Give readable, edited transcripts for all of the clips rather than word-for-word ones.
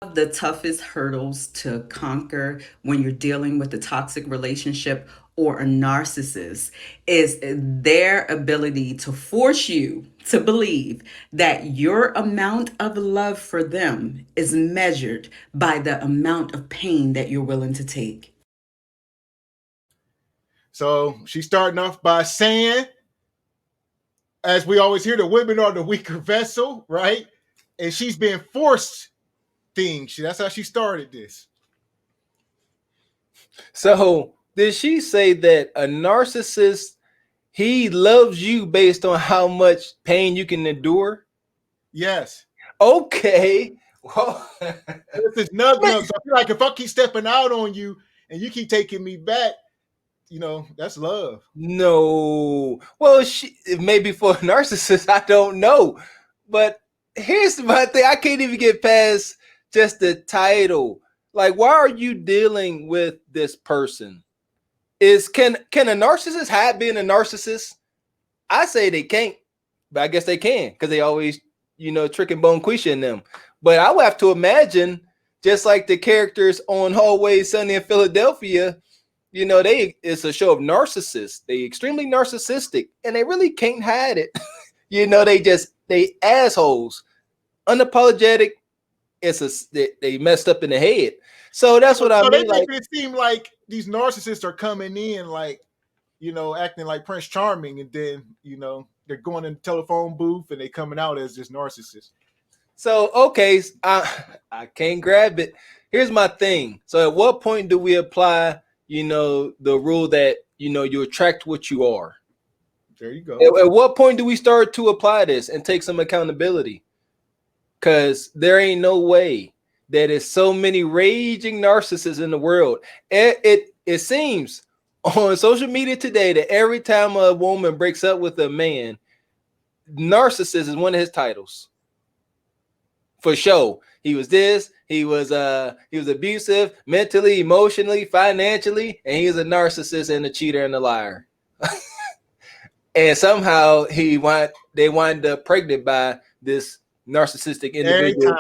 of the toughest hurdles to conquer when you're dealing with a toxic relationship or a narcissist is their ability to force you to believe that your amount of love for them is measured by the amount of pain that you're willing to take. So she's starting off by saying, as we always hear, the women are the weaker vessel, right? And she's being forced things. That's how she started this. So did she say that a narcissist, he loves you based on how much pain you can endure? Yes. Okay. Well, this is nug nug. So I feel like if I keep stepping out on you and you keep taking me back, that's love. no. Well, maybe for a narcissist, I don't know. But here's my thing. I can't even get past just the title. Like, why are you dealing with this person? Can a narcissist hide being a narcissist? I say they can't, but I guess they can because they always, tricking Bonquisha in them. But I would have to imagine, just like the characters on Always Sunny in Philadelphia, it's a show of narcissists. They extremely narcissistic, and they really can't hide it. They assholes, unapologetic. They messed up in the head. So that's what I mean. They make it seem like these narcissists are coming in like, acting like Prince Charming, and then they're going in the telephone booth and they coming out as this narcissist. So okay, I can't grab it. Here's my thing. So at what point do we apply, the rule that you attract what you are? There you go. At what point do we start to apply this and take some accountability? Because there ain't no way that is so many raging narcissists in the world. It seems on social media today that every time a woman breaks up with a man, narcissist is one of his titles. For sure. He was this, he was abusive mentally, emotionally, financially, and he's a narcissist and a cheater and a liar. And somehow they wind up pregnant by this narcissistic individual.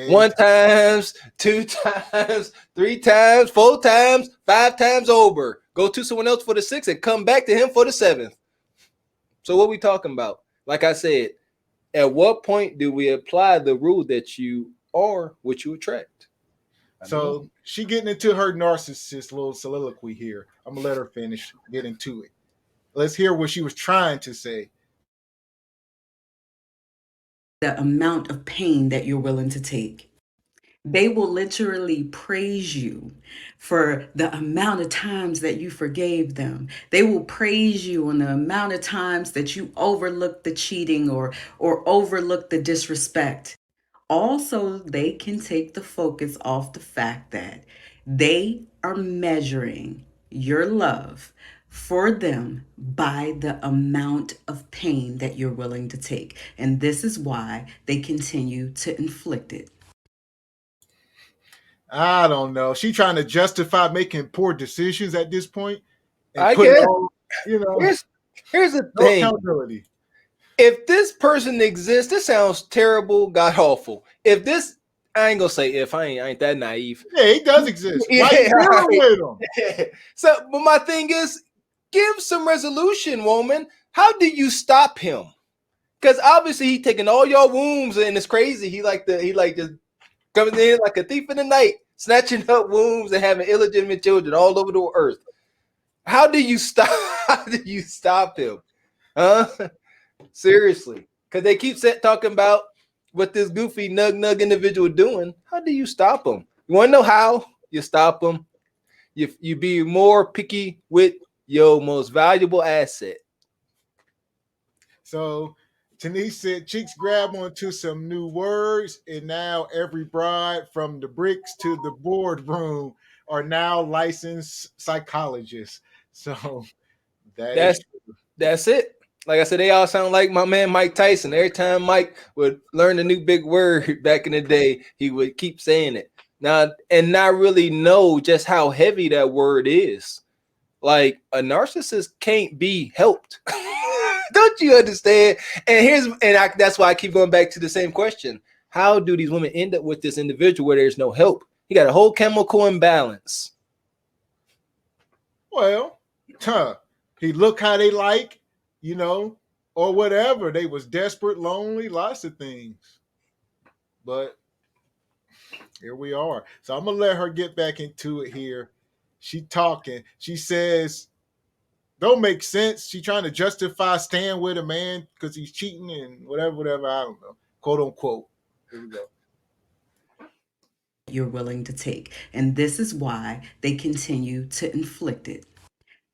One times, 2 times, 3 times, 4 times, 5 times over. Go to someone else for the 6th and come back to him for the 7th. So what we talking about? Like I said, at what point do we apply the rule that you are what you attract? So she getting into her narcissist little soliloquy here. I'm gonna let her finish, get into it. Let's hear what she was trying to say. The amount of pain that you're willing to take. They will literally praise you for the amount of times that you forgave them. They will praise you on the amount of times that you overlooked the cheating or overlooked the disrespect. Also, they can take the focus off the fact that they are measuring your love for them by the amount of pain that you're willing to take. And this is why they continue to inflict it. I don't know. She trying to justify making poor decisions at this point. And I guess, here's the thing. Accountability. If this person exists, this sounds terrible, god awful. If this, I ain't gonna say if, I ain't that naive. Yeah, he does exist. Why are you dealing with him? So, but my thing is, give some resolution, woman. How do you stop him? Because obviously he taking all your wombs and it's crazy. He just coming in like a thief in the night, snatching up wombs and having illegitimate children all over the earth. How do you stop? How do you stop him? Huh? Seriously, because they keep talking about what this goofy nug individual doing. How do you stop him? You want to know how you stop him? You be more picky with your most valuable asset. So Tanise said chicks grab onto some new words, and now every bride from the bricks to the boardroom are now licensed psychologists. So that's it. Like I said, they all sound like my man Mike Tyson. Every time Mike would learn a new big word back in the day, he would keep saying it. Now, and not really know just how heavy that word is. Like, a narcissist can't be helped. Don't you understand? And that's why I keep going back to the same question. how do these women end up with this individual where there's no help? He got a whole chemical imbalance. Well, he looked how they like, or whatever. They was desperate, lonely, lots of things. But here we are. So I'm gonna let her get back into it here. She talking. She says, "Don't make sense." She trying to justify staying with a man because he's cheating and whatever. I don't know, quote unquote. Here we go. You're willing to take. And this is why they continue to inflict it.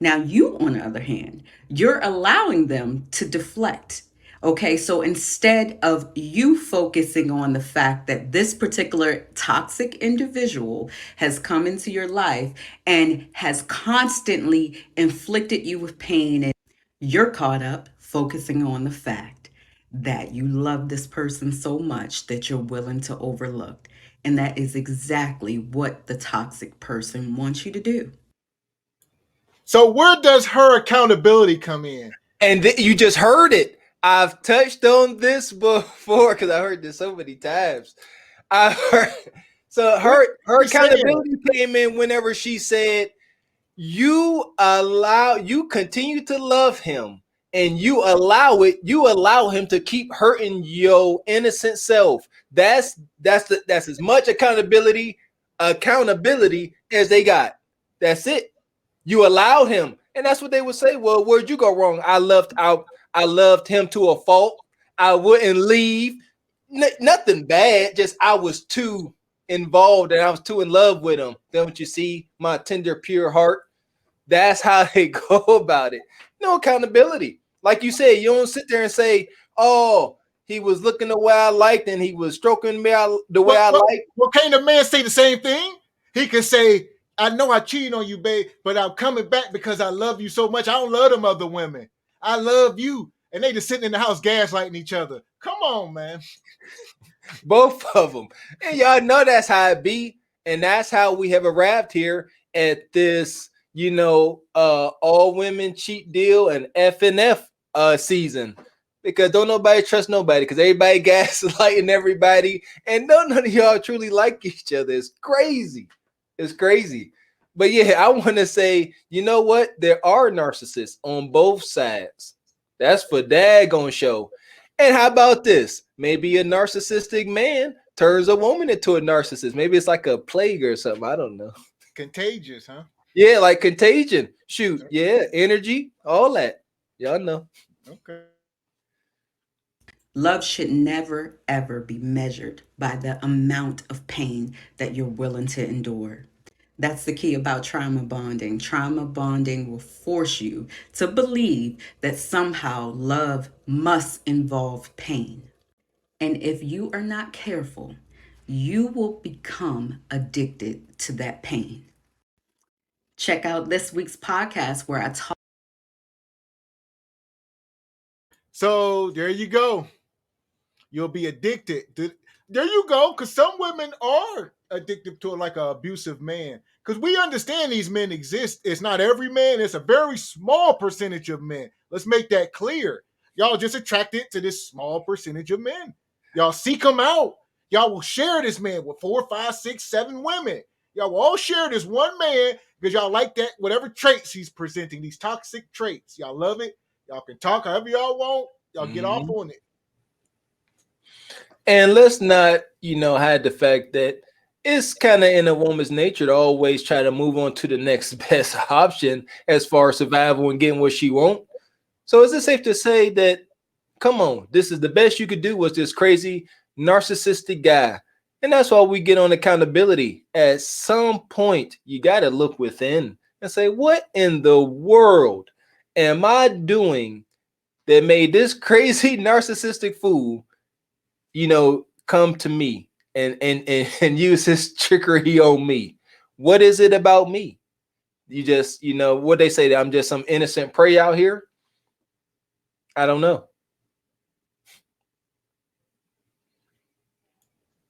Now, you, on the other hand, you're allowing them to deflect. Okay, so instead of you focusing on the fact that this particular toxic individual has come into your life and has constantly inflicted you with pain, and you're caught up focusing on the fact that you love this person so much that you're willing to overlook. And that is exactly what the toxic person wants you to do. So where does her accountability come in? And you just heard it. I've touched on this before because I heard this so many times. I heard so her accountability came in whenever she said, you continue to love him and you allow him to keep hurting your innocent self. That's as much accountability as they got. That's it. You allowed him. And that's what they would say. Well, where'd you go wrong? I loved him to a fault. I wouldn't leave. Nothing bad. Just I was too involved and I was too in love with him. Don't you see my tender, pure heart? That's how they go about it. No accountability. Like you said, you don't sit there and say, oh, he was looking the way I liked and he was stroking me out the way I liked. Well, can't a man say the same thing? He can say, I know I cheated on you, babe, but I'm coming back because I love you so much. I don't love them other women. I love you. And they just sitting in the house gaslighting each other. Come on, man. Both of them. And y'all know that's how it be. And that's how we have arrived here at this, all women cheat deal and F&F season. Because don't nobody trust nobody. Because everybody gaslighting everybody. And none of y'all truly like each other. It's crazy. It's crazy. But yeah, I want to say, you know what? There are narcissists on both sides. That's for daggone show. And how about this? Maybe a narcissistic man turns a woman into a narcissist. Maybe it's like a plague or something. I don't know. Contagious, huh? Yeah, like contagion. Shoot. Yeah, energy, all that. Y'all know. Okay. Love should never, ever be measured by the amount of pain that you're willing to endure. That's the key about trauma bonding. Trauma bonding will force you to believe that somehow love must involve pain. And if you are not careful, you will become addicted to that pain. Check out this week's podcast where I talk. So there you go. You'll be addicted. There you go. Because some women are addicted to like an abusive man. Because we understand these men exist. It's not every man. It's a very small percentage of men. Let's make that clear. Y'all just attracted to this small percentage of men. Y'all seek them out. Y'all will share this man with 4, 5, 6, 7 women. Y'all will all share this one man because y'all like that, whatever traits he's presenting, these toxic traits. Y'all love it. Y'all can talk however y'all want. Y'all get off on it. And let's not, hide the fact that it's kind of in a woman's nature to always try to move on to the next best option as far as survival and getting what she wants. So is it safe to say that, come on, this is the best you could do was this crazy narcissistic guy? And that's why we get on accountability. At some point, you got to look within and say, what in the world am I doing that made this crazy narcissistic fool, come to me and use his trickery on me? What is it about me? You just, what they say, that I'm just some innocent prey out here? I don't know.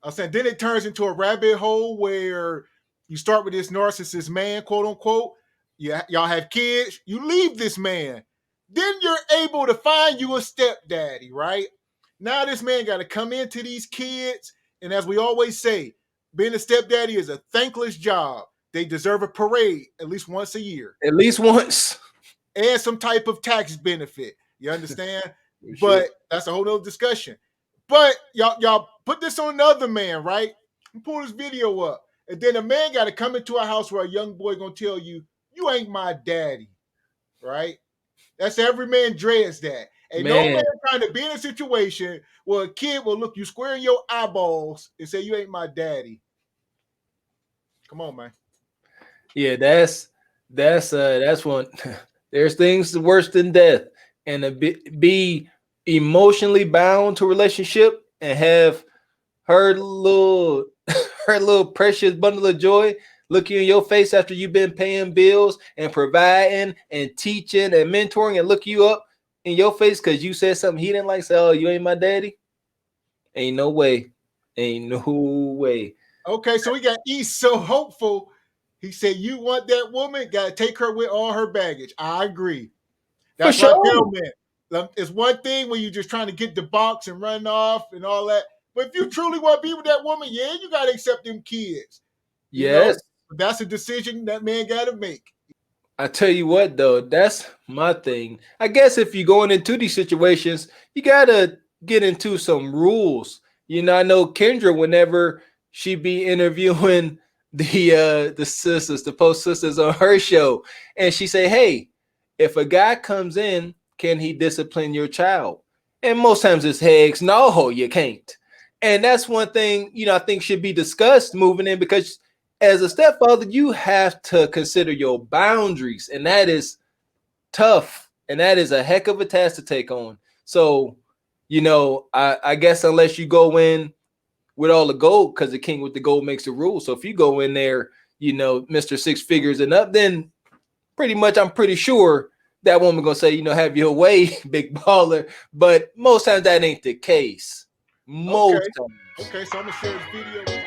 I'm saying then it turns into a rabbit hole where you start with this narcissist man, quote unquote. Y'all have kids. You leave this man. Then you're able to find you a stepdaddy, right? Now this man got to come into these kids. And as we always say, being a stepdaddy is a thankless job. They deserve a parade at least once a year. At least once. And some type of tax benefit. You understand? Sure. But that's a whole nother discussion. But y'all put this on another man, right? Pull this video up. And then a man got to come into a house where a young boy gonna tell you, you ain't my daddy, right? That's every man dreads that. And no man trying to be in a situation where a kid will look you square in your eyeballs and say, you ain't my daddy. Come on, man. Yeah, that's one. There's things worse than death. And to be emotionally bound to a relationship and have her little precious bundle of joy look you in your face after you've been paying bills and providing and teaching and mentoring, and look you up in your face because you said something he didn't like. Say, oh, you ain't my daddy? Ain't no way. Ain't no way. Okay, so we got East so hopeful. He said, you want that woman, got to take her with all her baggage. I agree. That's For what sure. I tell men. It's one thing when you're just trying to get the box and run off and all that. But if you truly want to be with that woman, yeah, you got to accept them kids. Yes. That's a decision that man got to make. I tell you what, though, that's my thing. I guess if you're going into these situations, you got to get into some rules. You know, I know Kendra, whenever she be interviewing the sisters, the post sisters on her show, and she say, hey, if a guy comes in, can he discipline your child? And most times it's hegs, no, you can't. And that's one thing, you know, I think should be discussed moving in, because as a stepfather, you have to consider your boundaries, and that is tough, and that is a heck of a task to take on. So, you know, I guess unless you go in with all the gold, because the king with the gold makes the rules. So if you go in there, you know, Mr. Six Figures and up, then pretty much I'm pretty sure that woman gonna say, you know, have your way, big baller. But most times that ain't the case. Most times. Okay, so I'm gonna share this video.